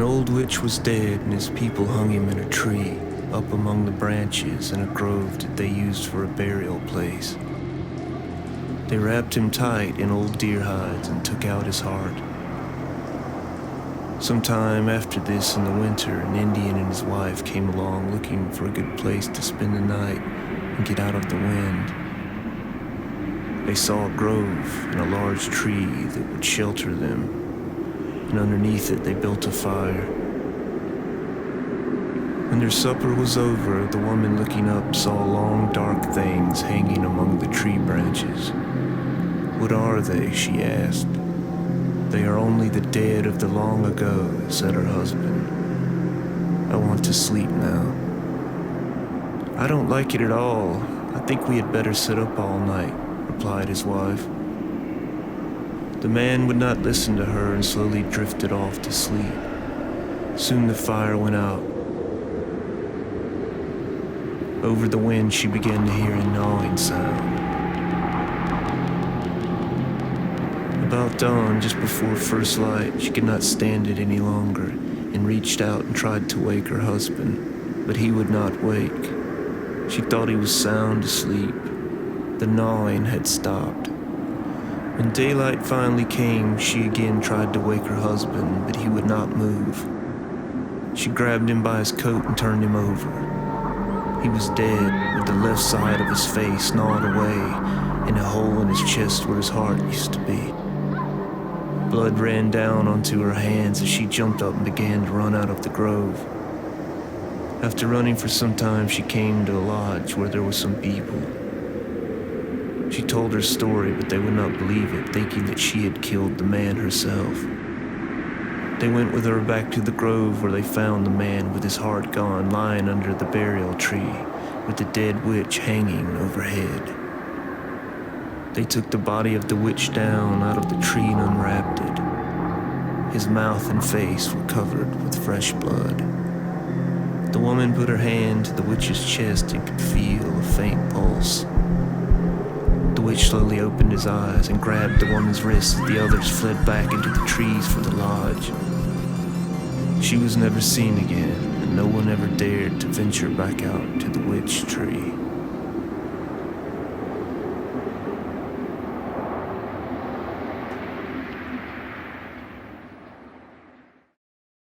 old witch was dead, and his people hung him in a tree, up among the branches in a grove that they used for a burial place. They wrapped him tight in old deer hides and took out his heart. Sometime after this in the winter, an Indian and his wife came along looking for a good place to spend the night and get out of the wind. They saw a grove and a large tree that would shelter them, and underneath it they built a fire. When their supper was over, the woman looking up saw long dark things hanging among the tree branches. "What are they?" she asked. "They are only the dead of the long ago," said her husband. "I want to sleep now." "I don't like it at all. I think we had better sit up all night," replied his wife. The man would not listen to her and slowly drifted off to sleep. Soon the fire went out. Over the wind she began to hear a gnawing sound. About dawn, just before first light, she could not stand it any longer and reached out and tried to wake her husband, but he would not wake. She thought he was sound asleep. The gnawing had stopped. When daylight finally came, she again tried to wake her husband, but he would not move. She grabbed him by his coat and turned him over. He was dead, with the left side of his face gnawed away and a hole in his chest where his heart used to be. Blood ran down onto her hands as she jumped up and began to run out of the grove. After running for some time, she came to a lodge where there were some people. She told her story, but they would not believe it, thinking that she had killed the man herself. They went with her back to the grove where they found the man with his heart gone lying under the burial tree with the dead witch hanging overhead. They took the body of the witch down out of the tree and unwrapped it. His mouth and face were covered with fresh blood. The woman put her hand to the witch's chest and could feel a faint pulse. The witch slowly opened his eyes and grabbed the woman's wrist as the others fled back into the trees for the lodge. She was never seen again, and no one ever dared to venture back out to the witch tree.